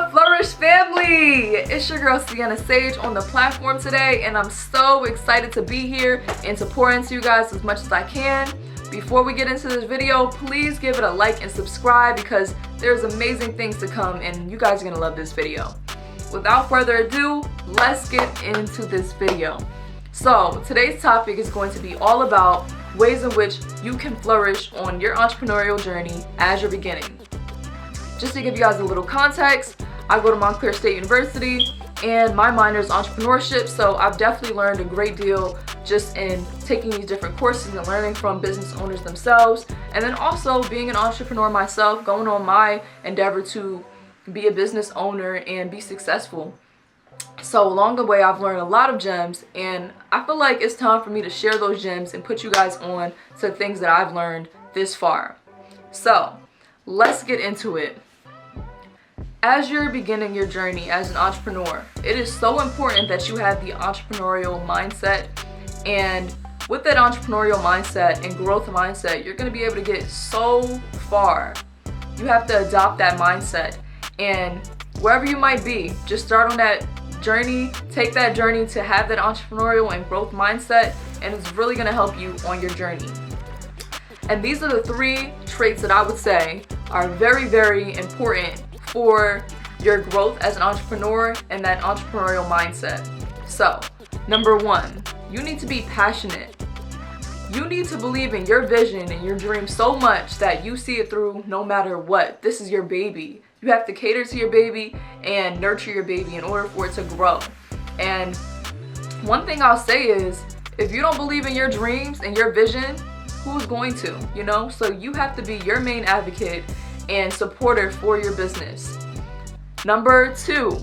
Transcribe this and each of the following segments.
up, Flourish Family? It's your girl Sienna Sage on the platform today, and I'm so excited to be here and to pour into you guys as much as I can. Before we get into this video, please give it a like and subscribe because there's amazing things to come and you guys are gonna love this video. Without further ado, let's get into this video. So today's topic is going to be all about ways in which you can flourish on your entrepreneurial journey as you're beginning. Just to give you guys a little context, I go to Montclair State University and my minor is entrepreneurship, so I've definitely learned a great deal just in taking these different courses and learning from business owners themselves, and then also being an entrepreneur myself, going on my endeavor to be a business owner and be successful. So along the way, I've learned a lot of gems, and I feel like it's time for me to share those gems and put you guys on to things that I've learned this far. So let's get into it. As you're beginning your journey as an entrepreneur, it is so important that you have the entrepreneurial mindset. And with that entrepreneurial mindset and growth mindset, you're going to be able to get so far. You have to adopt that mindset. And wherever you might be, just start on that journey. Take that journey to have that entrepreneurial and growth mindset, and it's really going to help you on your journey. And these are the 3 traits that I would say are very, very important for your growth as an entrepreneur and that entrepreneurial mindset. So, number 1, you need to be passionate. You need to believe in your vision and your dream so much that you see it through no matter what. This is your baby. You have to cater to your baby and nurture your baby in order for it to grow. And one thing I'll say is, if you don't believe in your dreams and your vision, who's going to, So you have to be your main advocate and supporter for your business. Number 2,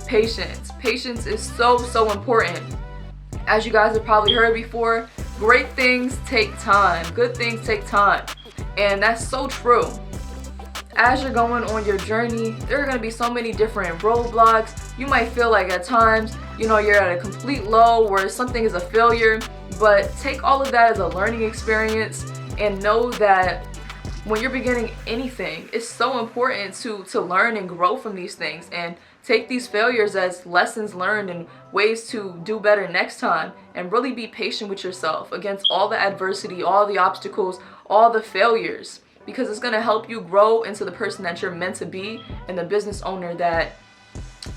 patience. Patience is so important. As you guys have probably heard before, great things take time. Good things take time. And that's so true. As you're going on your journey, there are going to be so many different roadblocks. You might feel like at times, you're at a complete low where something is a failure, but take all of that as a learning experience and know that when you're beginning anything, it's so important to learn and grow from these things and take these failures as lessons learned and ways to do better next time, and really be patient with yourself against all the adversity, all the obstacles, all the failures, because it's going to help you grow into the person that you're meant to be and the business owner that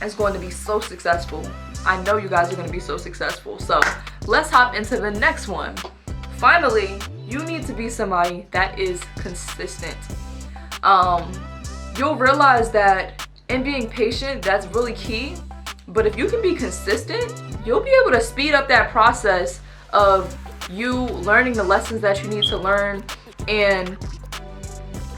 is going to be so successful. I know you guys are going to be so successful. So let's hop into the next one. Finally, you need to be somebody that is consistent. You'll realize that in being patient, that's really key. But if you can be consistent, you'll be able to speed up that process of you learning the lessons that you need to learn and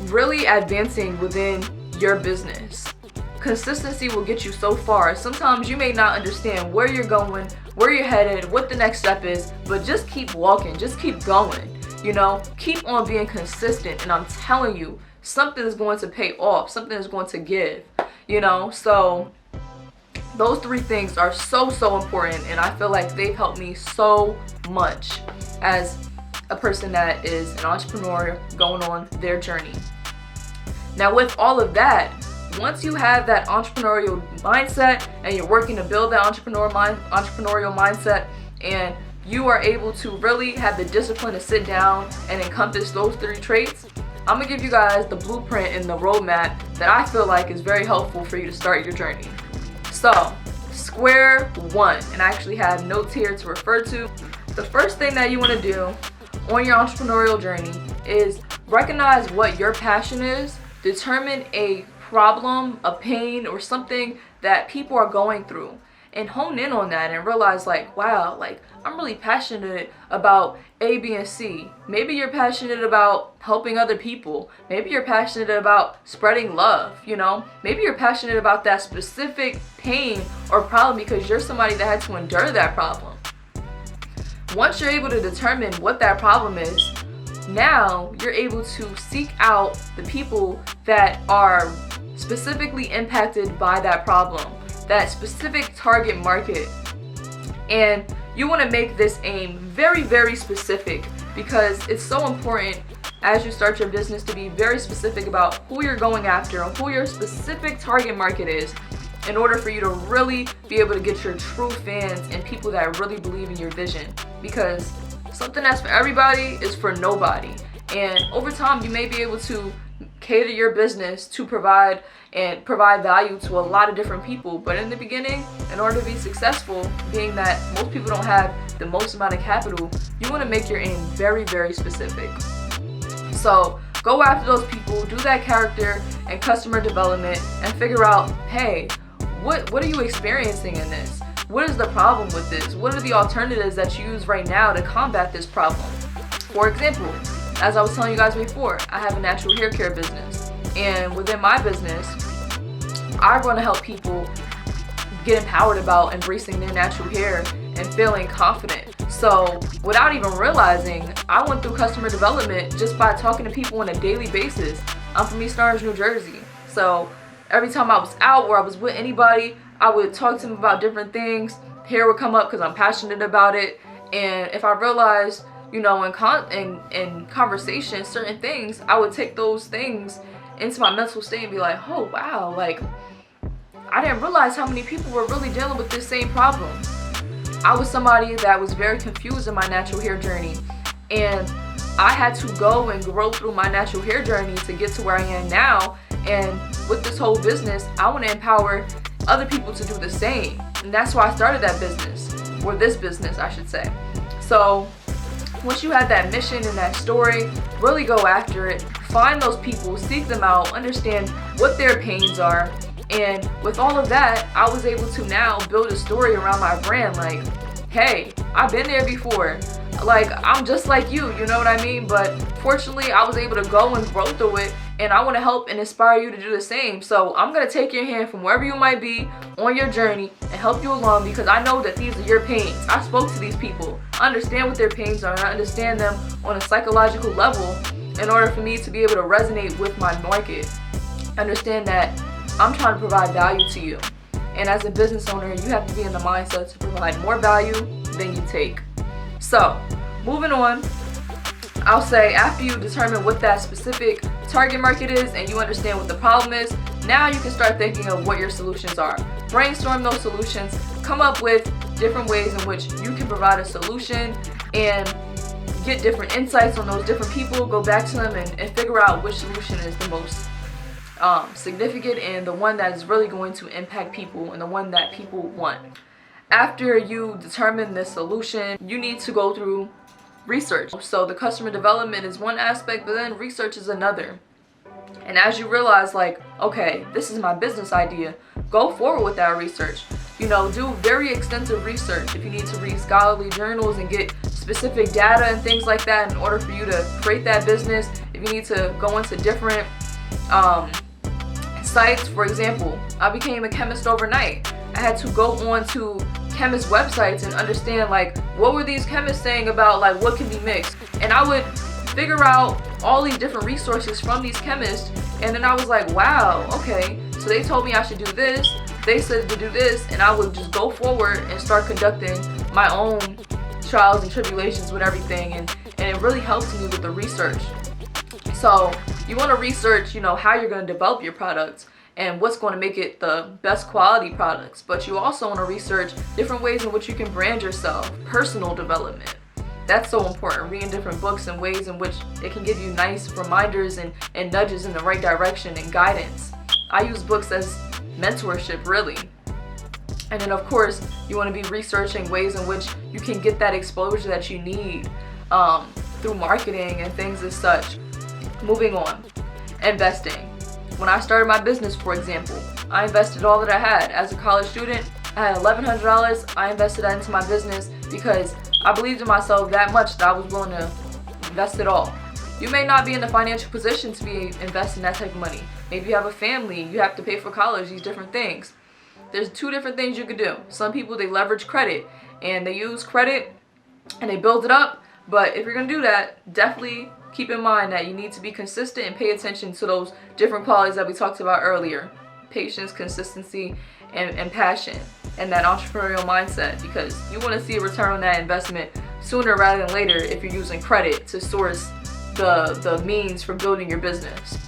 really advancing within your business. Consistency will get you so far. Sometimes you may not understand where you're going, where you're headed, what the next step is, but just keep walking, just keep going. Keep on being consistent, and I'm telling you, something is going to pay off, something is going to give, So those 3 things are so important, and I feel like they've helped me so much as a person that is an entrepreneur going on their journey. Now, with all of that, once you have that entrepreneurial mindset and you're working to build that entrepreneurial mindset, and you are able to really have the discipline to sit down and encompass those 3 traits, I'm going to give you guys the blueprint and the roadmap that I feel like is very helpful for you to start your journey. So, square 1, and I actually have notes here to refer to. The first thing that you want to do on your entrepreneurial journey is recognize what your passion is, determine a problem, a pain, or something that people are going through, and hone in on that and realize wow, I'm really passionate about A, B, and C. Maybe you're passionate about helping other people. Maybe you're passionate about spreading love, Maybe you're passionate about that specific pain or problem because you're somebody that had to endure that problem. Once you're able to determine what that problem is, now you're able to seek out the people that are specifically impacted by that problem, that specific target market. And you want to make this aim very, very specific because it's so important as you start your business to be very specific about who you're going after and who your specific target market is, in order for you to really be able to get your true fans and people that really believe in your vision. Because something that's for everybody is for nobody. And over time, you may be able to cater your business to provide value to a lot of different people. But in the beginning, in order to be successful, being that most people don't have the most amount of capital, you want to make your aim very, very specific. So go after those people, do that character and customer development, and figure out, hey, what are you experiencing in this? What is the problem with this? What are the alternatives that you use right now to combat this problem? For example, as I was telling you guys before, I have a natural hair care business. And within my business, I want to help people get empowered about embracing their natural hair and feeling confident. So without even realizing, I went through customer development just by talking to people on a daily basis. I'm from East Orange, New Jersey. So every time I was out or I was with anybody, I would talk to them about different things. Hair would come up because I'm passionate about it. And if I realized, in conversation, certain things, I would take those things into my mental state and be like, oh wow, like I didn't realize how many people were really dealing with this same problem. I was somebody that was very confused in my natural hair journey, and I had to go and grow through my natural hair journey to get to where I am now. And with this whole business, I want to empower other people to do the same. And that's why I started that business, or this business, I should say. So once you have that mission and that story, really go after it. Find those people, seek them out, understand what their pains are. And with all of that, I was able to now build a story around my brand. Like, hey, I've been there before. Like, I'm just like you know what I mean? But fortunately, I was able to go and grow through it, and I want to help and inspire you to do the same. So I'm going to take your hand from wherever you might be on your journey and help you along, because I know that these are your pains. I spoke to these people. I understand what their pains are, and I understand them on a psychological level in order for me to be able to resonate with my market. Understand that I'm trying to provide value to you. And as a business owner, you have to be in the mindset to provide more value than you take. So, moving on, I'll say after you determine what that specific target market is and you understand what the problem is, now you can start thinking of what your solutions are. Brainstorm those solutions, come up with different ways in which you can provide a solution, and get different insights on those different people, go back to them and figure out which solution is the most significant and the one that is really going to impact people and the one that people want. After you determine the solution, you need to go through research. So the customer development is one aspect, but then research is another. And as you realize, like, okay, this is my business idea, go forward with that research. Do very extensive research. If you need to read scholarly journals and get specific data and things like that in order for you to create that business, if you need to go into different sites. For example, I became a chemist overnight. I had to go on to chemist websites and understand, like, what were these chemists saying about, like, what can be mixed. And I would figure out all these different resources from these chemists, and then I was like, wow, okay, so they told me I should do this, they said to do this, and I would just go forward and start conducting my own trials and tribulations with everything, and it really helped me with the research. So you want to research, how you're going to develop your products and what's going to make it the best quality products. But you also want to research different ways in which you can brand yourself, personal development. That's so important. Reading different books and ways in which it can give you nice reminders and nudges in the right direction and guidance. I use books as mentorship, really. And then, of course, you want to be researching ways in which you can get that exposure that you need through marketing and things as such. Moving on, investing. When I started my business, for example, I invested all that I had. As a college student, I had $1,100. I invested that into my business because I believed in myself that much that I was willing to invest it all. You may not be in the financial position to be investing that type of money. Maybe you have a family, you have to pay for college, these different things. There's two different things you could do. Some people, they leverage credit and they use credit and they build it up. But if you're going to do that, definitely keep in mind that you need to be consistent and pay attention to those different qualities that we talked about earlier. Patience, consistency, and passion, and that entrepreneurial mindset, because you want to see a return on that investment sooner rather than later if you're using credit to source the means for building your business.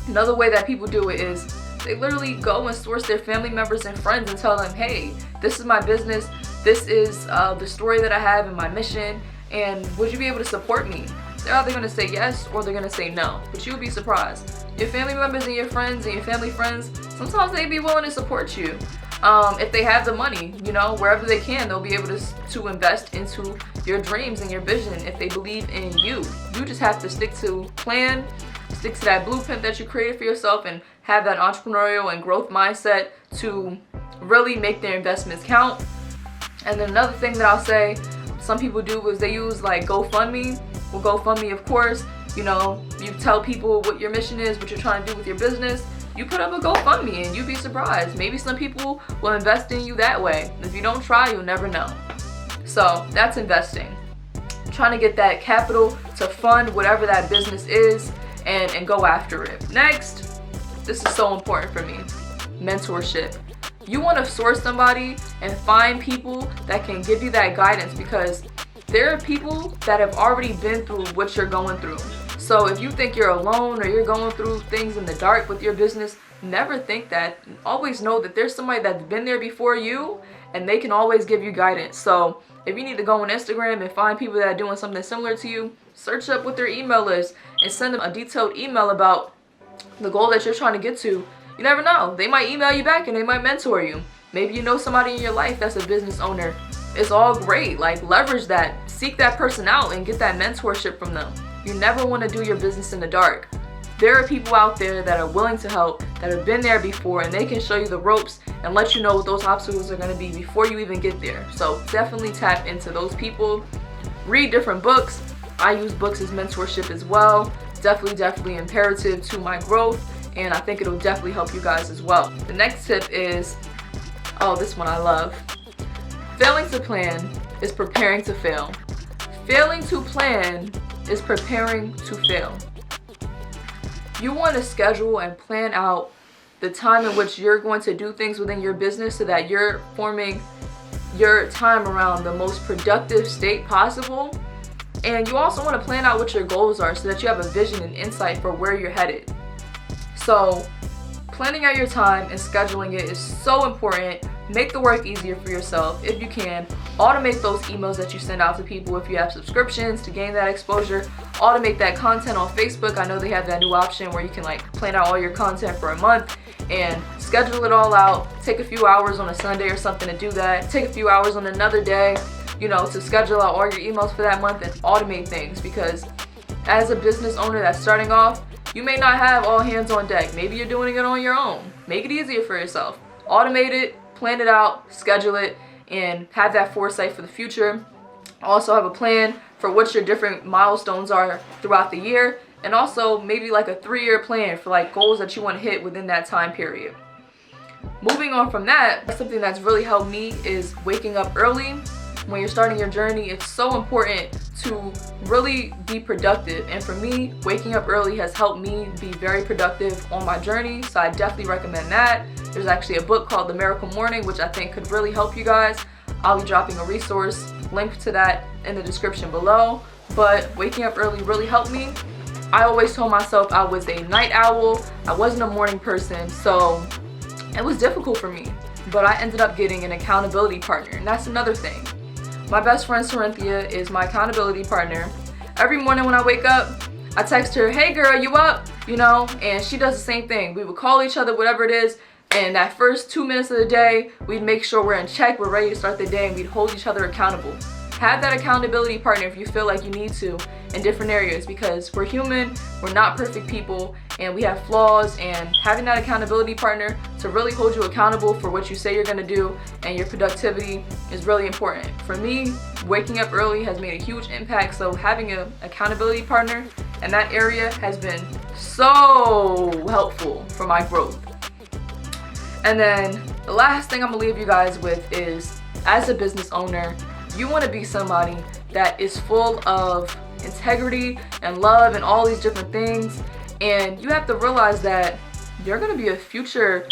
Another way that people do it is they literally go and source their family members and friends and tell them, hey, this is my business, this is the story that I have and my mission, and would you be able to support me? They're either going to say yes or they're going to say no, but you'll be surprised. Your family members and your friends and your family friends, sometimes they be willing to support you. If they have the money, you know, wherever they can, they'll be able to invest into your dreams and your vision if they believe in you. You just have to stick to plan, stick to that blueprint that you created for yourself, and have that entrepreneurial and growth mindset to really make their investments count. And then another thing that I'll say some people do is they use like GoFundMe. Well, GoFundMe, of course, you know, you tell people what your mission is, what you're trying to do with your business. You put up a GoFundMe and you'd be surprised. Maybe some people will invest in you that way. If you don't try, you'll never know. So that's investing. Trying to get that capital to fund whatever that business is and go after it. Next, this is so important for me, mentorship. You want to source somebody and find people that can give you that guidance, because there are people that have already been through what you're going through. So if you think you're alone or you're going through things in the dark with your business, never think that. Always know that there's somebody that's been there before you and they can always give you guidance. So if you need to go on Instagram and find people that are doing something similar to you, search up what their email is and send them a detailed email about the goal that you're trying to get to. You never know. They might email you back and they might mentor you. Maybe you know somebody in your life that's a business owner. It's all great. Like, leverage that. Seek that person out and get that mentorship from them. You never want to do your business in the dark. There are people out there that are willing to help, that have been there before, and they can show you the ropes and let you know what those obstacles are going to be before you even get there. So definitely tap into those people. Read different books. I use books as mentorship as well. Definitely imperative to my growth, and I think it'll definitely help you guys as well. The next tip is, oh, this one I love. Failing to plan is preparing to fail. Failing to plan is preparing to fail. You want to schedule and plan out the time in which you're going to do things within your business so that you're forming your time around the most productive state possible. And you also want to plan out what your goals are so that you have a vision and insight for where you're headed. So planning out your time and scheduling it is so important. Make the work easier for yourself if you can. Automate those emails that you send out to people if you have subscriptions to gain that exposure. Automate that content on Facebook. I know they have that new option where you can like plan out all your content for a month and schedule it all out. Take a few hours on a Sunday or something to do that. Take a few hours on another day, you know, to schedule out all your emails for that month and automate things, because as a business owner that's starting off, you may not have all hands on deck. Maybe you're doing it on your own. Make it easier for yourself. Automate it, plan it out, schedule it, and have that foresight for the future. Also have a plan for what your different milestones are throughout the year, and also maybe like a 3-year plan for like goals that you want to hit within that time period. Moving on from that, something that's really helped me is waking up early. When you're starting your journey, it's so important to really be productive, and for me, waking up early has helped me be very productive on my journey, so I definitely recommend that. There's actually a book called The Miracle Morning, which I think could really help you guys. I'll be dropping a resource link to that in the description below, but waking up early really helped me. I always told myself I was a night owl. I wasn't a morning person, so it was difficult for me, but I ended up getting an accountability partner, and that's another thing. My best friend Cynthia is my accountability partner. Every morning when I wake up, I text her, hey girl, you up? You know, and she does the same thing. We would call each other, whatever it is, and that first 2 minutes of the day, we'd make sure we're in check, we're ready to start the day, and we'd hold each other accountable. Have that accountability partner if you feel like you need to in different areas, because we're human, we're not perfect people, and we have flaws, and having that accountability partner to really hold you accountable for what you say you're gonna do and your productivity is really important. For me, waking up early has made a huge impact, so having an accountability partner in that area has been so helpful for my growth. And then the last thing I'm gonna leave you guys with is, as a business owner, you want to be somebody that is full of integrity and love and all these different things, and you have to realize that you're going to be a future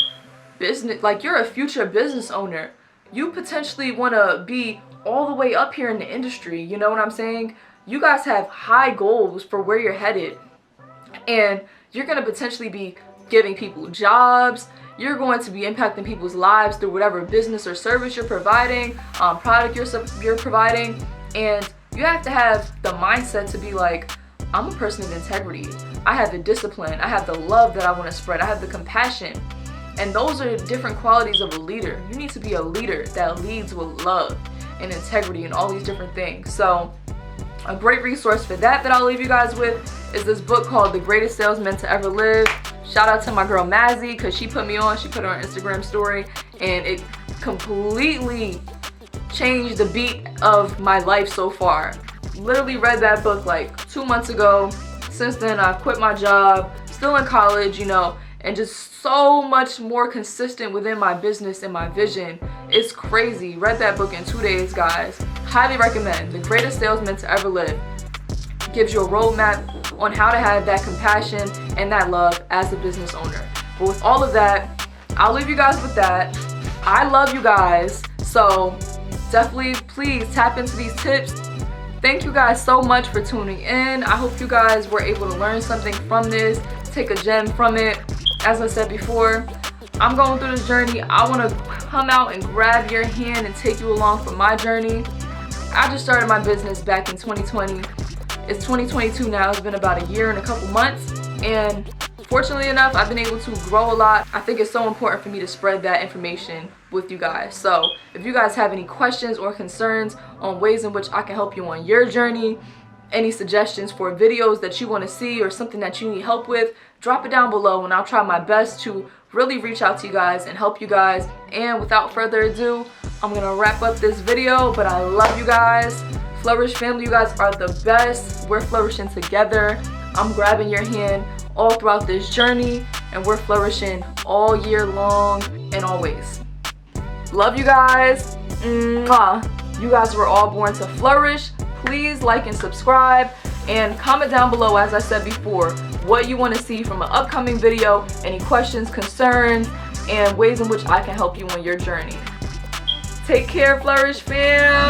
business, like you're a future business owner. You potentially want to be all the way up here in the industry, you know what I'm saying? you guys have high goals for where you're headed, and you're going to potentially be giving people jobs. You're going to be impacting people's lives through whatever business or service you're providing, product you're providing. And you have to have the mindset to be like, I'm a person of integrity. I have the discipline. I have the love that I want to spread. I have the compassion. And those are different qualities of a leader. You need to be a leader that leads with love and integrity and all these different things. So a great resource for that I'll leave you guys with is this book called The Greatest Salesman to Ever Live. Shout out to my girl Mazzy, because she put me on. She put it on Instagram story, and it completely changed the beat of my life so far. Literally read that book like 2 months ago. Since then, I've quit my job, still in college, you know, and just so much more consistent within my business and my vision. It's crazy. Read that book in 2 days, guys. Highly recommend. The Greatest Salesman to Ever Live. Gives you a roadmap on how to have that compassion and that love as a business owner. But with all of that, I'll leave you guys with that. I love you guys, so definitely please tap into these tips. Thank you guys so much for tuning in. I hope you guys were able to learn something from this, take a gem from it. As I said before, I'm going through this journey. I want to come out and grab your hand and take you along for my journey. I just started my business back in 2020. It's 2022 now. It's been about a year and a couple months, and fortunately enough, I've been able to grow a lot. I think it's so important for me to spread that information with you guys. So if you guys have any questions or concerns on ways in which I can help you on your journey, any suggestions for videos that you want to see or something that you need help with, drop it down below and I'll try my best to really reach out to you guys and help you guys. And without further ado, I'm gonna wrap up this video, but I love you guys. Flourish Family, you guys are the best. We're flourishing together. I'm grabbing your hand all throughout this journey, and we're flourishing all year long and always. Love you guys. Mwah. You guys were all born to flourish. Please like and subscribe, and comment down below, as I said before, what you want to see from an upcoming video, any questions, concerns, and ways in which I can help you on your journey. Take care, Flourish Fam.